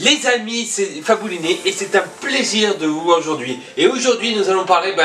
Les amis, c'est Fabouliné et c'est un plaisir de vous voir aujourd'hui. Et aujourd'hui nous allons parler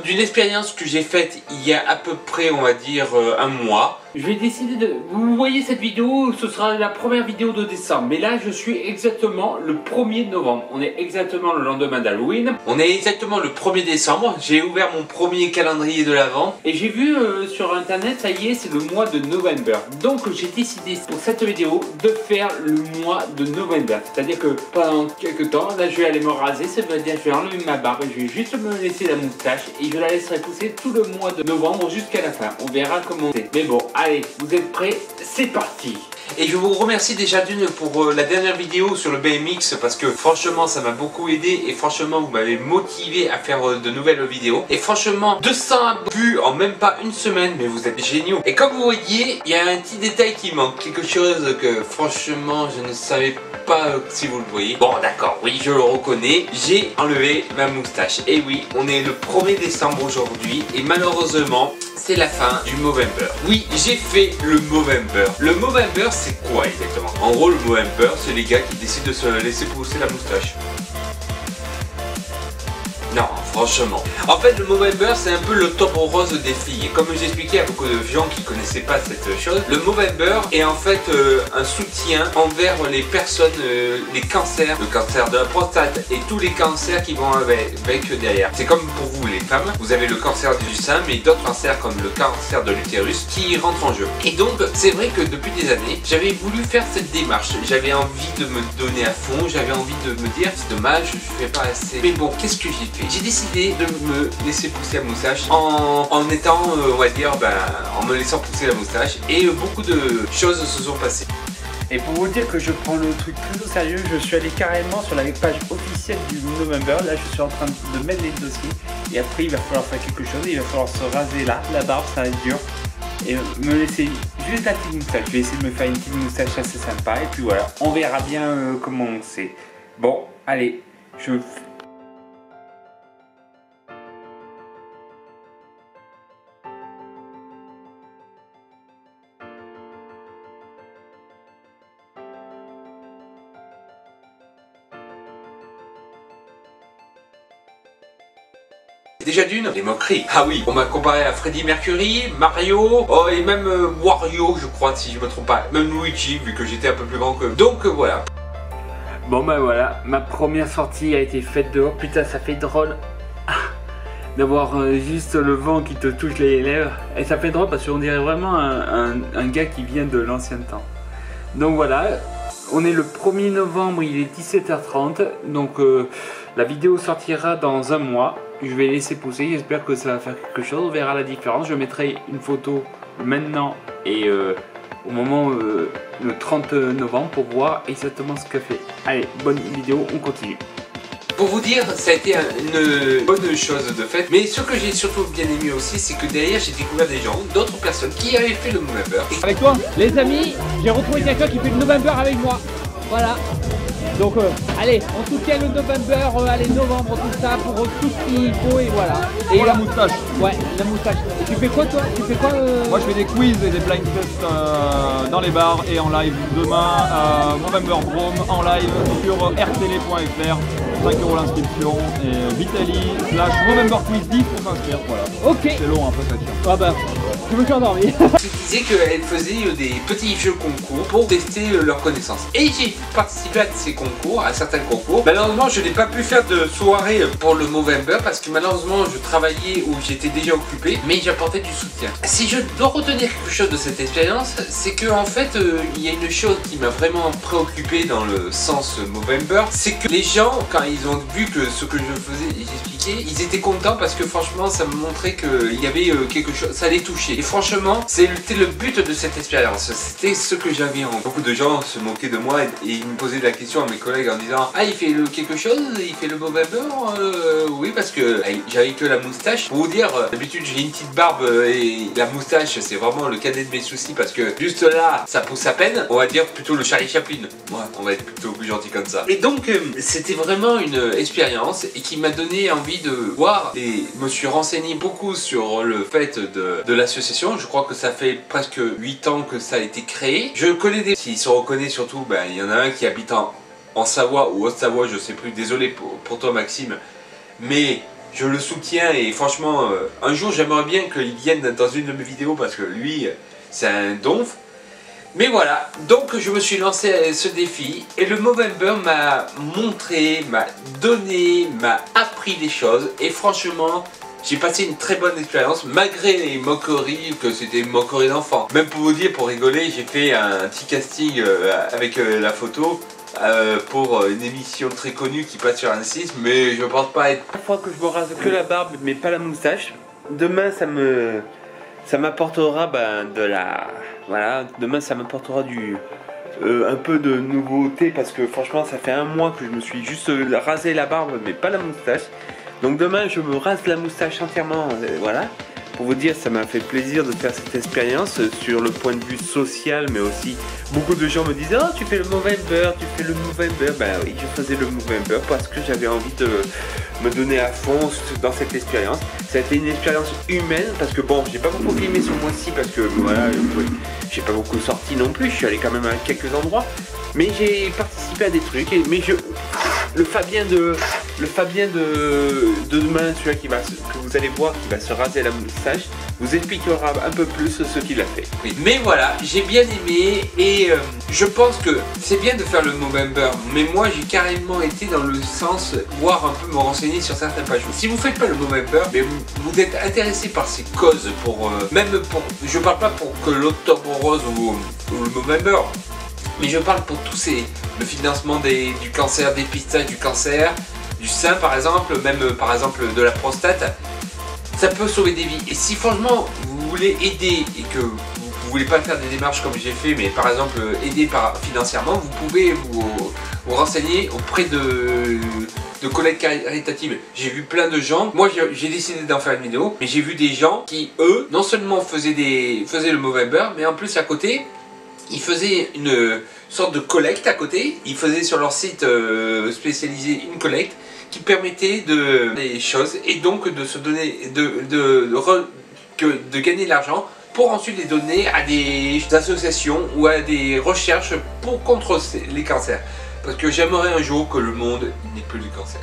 d'une expérience que j'ai faite il y a à peu près, on va dire, un mois. Je vais décider de... Vous voyez cette vidéo, ce sera la première vidéo de décembre. Mais là, je suis exactement le 1er novembre. On est exactement le lendemain d'Halloween. On est exactement le 1er décembre. J'ai ouvert mon premier calendrier de l'Avent. Et j'ai vu sur internet, ça y est, c'est le mois de novembre. Donc j'ai décidé pour cette vidéo de faire le mois de novembre. C'est-à-dire que pendant quelques temps, là je vais aller me raser. Ça veut dire que je vais enlever ma barbe. Je vais juste me laisser la moustache. Et je la laisserai pousser tout le mois de novembre jusqu'à la fin. On verra comment c'est. Mais bon, allez, vous êtes prêts? C'est parti! Et je vous remercie déjà d'une pour la dernière vidéo sur le BMX parce que franchement ça m'a beaucoup aidé et franchement vous m'avez motivé à faire de nouvelles vidéos. Et franchement 200 vues en même pas une semaine, mais vous êtes géniaux. Et comme vous voyez, il y a un petit détail qui manque, quelque chose que franchement je ne savais pas si vous le voyez. Bon d'accord, oui je le reconnais, j'ai enlevé ma moustache. Et oui, on est le 1er décembre aujourd'hui et malheureusement c'est la fin du Movember. Oui, j'ai fait le Movember. Le Movember, c'est quoi exactement? En gros, le Movember, c'est les gars qui décident de se laisser pousser la moustache. Non, franchement. En fait, le Movember, c'est un peu le top rose des filles. Et comme j'expliquais à beaucoup de gens qui connaissaient pas cette chose, le Movember est en fait un soutien envers les personnes, les cancers, le cancer de la prostate et tous les cancers qui vont avec derrière. C'est comme pour vous les femmes, vous avez le cancer du sein, mais d'autres cancers comme le cancer de l'utérus qui rentrent en jeu. Et donc, c'est vrai que depuis des années, j'avais voulu faire cette démarche. J'avais envie de me donner à fond, j'avais envie de me dire, c'est dommage, je fais pas assez. Mais bon, qu'est-ce que j'ai fait? J'ai décidé de me laisser pousser la moustache en étant, on va dire, en me laissant pousser la moustache et beaucoup de choses se sont passées. Et pour vous dire que je prends le truc plus au sérieux, je suis allé carrément sur la page officielle du November. Là, je suis en train de mettre les dossiers. Et après, il va falloir faire quelque chose. Il va falloir se raser là, la barbe, ça va être dur. Et me laisser juste la petite moustache. Je vais essayer de me faire une petite moustache assez sympa. Et puis voilà, on verra bien comment c'est. Bon, allez, je... Déjà d'une, les moqueries. Ah oui, on m'a comparé à Freddie Mercury, Mario, et même Wario, je crois, si je me trompe pas. Même Luigi, vu que j'étais un peu plus grand que... Donc voilà. Bon bah voilà, ma première sortie a été faite dehors. Putain, ça fait drôle d'avoir juste le vent qui te touche les lèvres. Et ça fait drôle parce qu'on dirait vraiment un gars qui vient de l'ancien temps. Donc voilà, on est le 1er novembre, il est 17h30. Donc la vidéo sortira dans un mois. Je vais laisser pousser, j'espère que ça va faire quelque chose, on verra la différence. Je mettrai une photo maintenant et au moment le 30 novembre pour voir exactement ce que fait. Allez, bonne vidéo, on continue. Pour vous dire, ça a été une bonne chose de fait. Mais ce que j'ai surtout bien aimé aussi, c'est que derrière, j'ai découvert des gens, d'autres personnes qui avaient fait le Movember. Avec toi, les amis, j'ai retrouvé quelqu'un qui fait le November avec moi. Voilà. Donc allez, on soutient le November, allez novembre, tout ça, pour tout ce qu'il faut et voilà. Et pour la moustache. Ouais, la moustache. Et tu fais quoi toi? Tu fais quoi Moi je fais des quiz et des blind tests dans les bars et en live demain, November Drome en live sur rtl.fr, 5 € l'inscription et Vitali/November Quiz 10 pour s'inscrire, voilà. Ok. C'est long un peu ça tient. Ah bah, je me suis endormi. Qui disait qu'elle faisait des petits jeux concours pour tester leurs connaissances. Et j'ai participé à ces concours, à certains concours. Malheureusement, je n'ai pas pu faire de soirée pour le Movember parce que malheureusement, je travaillais ou j'étais déjà occupé, mais j'apportais du soutien. Si je dois retenir quelque chose de cette expérience, c'est que en fait, il y a une chose qui m'a vraiment préoccupé dans le sens Movember, c'est que les gens, quand ils ont vu que ce que je faisais et j'expliquais, ils étaient contents parce que franchement, ça me montrait qu'il y avait quelque chose, ça les touchait. Et franchement, c'était le but de cette expérience. C'était ce que j'avais envie. Beaucoup de gens se moquaient de moi et ils me posaient la question à mes collègues en disant: ah, il fait quelque chose, il fait le Movember. Oui, parce que j'avais que la moustache. Pour vous dire, d'habitude j'ai une petite barbe et la moustache c'est vraiment le cadet de mes soucis parce que juste là ça pousse à peine. On va dire plutôt le Charlie Chaplin. Ouais, on va être plutôt plus gentil comme ça. Et donc c'était vraiment une expérience et qui m'a donné envie de voir et me suis renseigné beaucoup sur le fait de l'association. Je crois que ça fait presque 8 ans que ça a été créé. Je connais des... S'ils se reconnaissent surtout, il y en a un qui habite en Savoie ou Haute-Savoie, je sais plus, désolé pour toi Maxime, mais je le soutiens et franchement, un jour j'aimerais bien qu'il vienne dans une de mes vidéos parce que lui, c'est un donf. Mais voilà, donc je me suis lancé à ce défi et le Movember m'a montré, m'a donné, m'a appris des choses et franchement, j'ai passé une très bonne expérience malgré les moqueries, que c'était une moquerie d'enfant. Même pour vous dire, pour rigoler, j'ai fait un petit casting avec la photo pour une émission très connue qui passe sur N6, mais je pense pas être... La fois que je me rase que la barbe mais pas la moustache, demain ça m'apportera de la... Voilà, demain ça m'apportera un peu de nouveauté parce que franchement ça fait un mois que je me suis juste rasé la barbe mais pas la moustache. Donc demain je me rase la moustache entièrement, voilà. Pour vous dire, ça m'a fait plaisir de faire cette expérience sur le point de vue social, mais aussi beaucoup de gens me disaient « Oh, tu fais le Movember, tu fais le Movember ». Ben oui, je faisais le Movember parce que j'avais envie de me donner à fond dans cette expérience. Ça a été une expérience humaine parce que bon, j'ai pas beaucoup filmé ce mois-ci parce que voilà, j'ai pas beaucoup sorti non plus, je suis allé quand même à quelques endroits. Mais j'ai participé à des trucs, le Fabien de demain, celui-là que vous allez voir, qui va se raser la moustache, vous expliquera un peu plus ce qu'il a fait. Oui, mais voilà, j'ai bien aimé et je pense que c'est bien de faire le Movember, mais moi j'ai carrément été dans le sens, voir un peu me renseigner sur certaines pages. Si vous faites pas le Movember, mais vous êtes intéressé par ces causes, je parle pas pour que l'Octobre Rose ou le Movember, mais je parle pour tous le financement du cancer, dépistage du cancer, du sein par exemple, même par exemple de la prostate, ça peut sauver des vies. Et si franchement vous voulez aider et que vous voulez pas faire des démarches comme j'ai fait, mais par exemple aider financièrement, vous pouvez vous renseigner auprès de collègues caritatives. J'ai vu plein de gens, moi j'ai décidé d'en faire une vidéo, mais j'ai vu des gens qui eux, non seulement faisaient le Movember, mais en plus à côté, ils faisaient une sorte de collecte à côté. Ils faisaient sur leur site spécialisé une collecte qui permettait des choses et donc de se donner, de gagner de l'argent pour ensuite les donner à des associations ou à des recherches contre les cancers. Parce que j'aimerais un jour que le monde n'ait plus de cancer.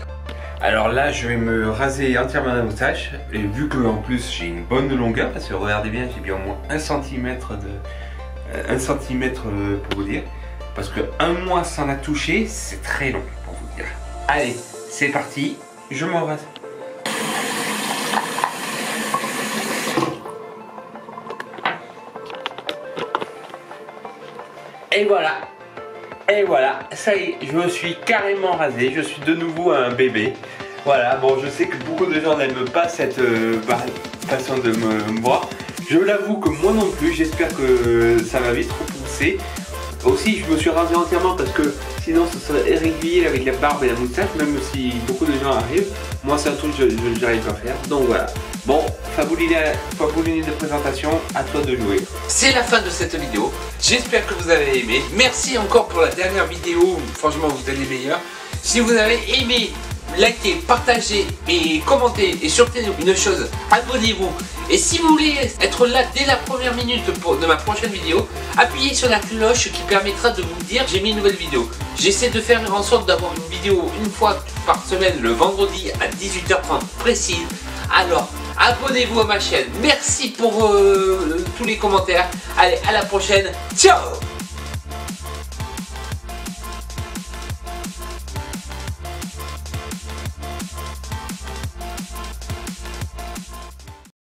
Alors là, je vais me raser entièrement la moustache. Et vu que en plus j'ai une bonne longueur, parce que regardez bien, j'ai bien au moins 1 cm pour vous dire. Parce que un mois sans la toucher, c'est très long pour vous dire. Allez, c'est parti, je m'en rase. Et voilà, ça y est, je me suis carrément rasé, je suis de nouveau un bébé. Voilà, bon, je sais que beaucoup de gens n'aiment pas cette façon de me voir. Je l'avoue que moi non plus, j'espère que ça va vite repousser. Aussi, je me suis rasé entièrement parce que sinon ce serait irrégulier avec la barbe et la moustache, même si beaucoup de gens arrivent. Moi, c'est un truc que je n'arrive pas à faire. Donc voilà. Bon, Fabouliné de présentation, à toi de jouer. C'est la fin de cette vidéo. J'espère que vous avez aimé. Merci encore pour la dernière vidéo. Franchement, vous êtes les meilleurs. Si vous avez aimé, likez, partagez et commentez. Et surtout une chose, abonnez-vous. Et si vous voulez être là dès la première minute de ma prochaine vidéo, appuyez sur la cloche qui permettra de vous dire j'ai mis une nouvelle vidéo. J'essaie de faire en sorte d'avoir une vidéo une fois par semaine le vendredi à 18h30 précise. Alors abonnez-vous à ma chaîne. Merci pour tous les commentaires. Allez, à la prochaine. Ciao!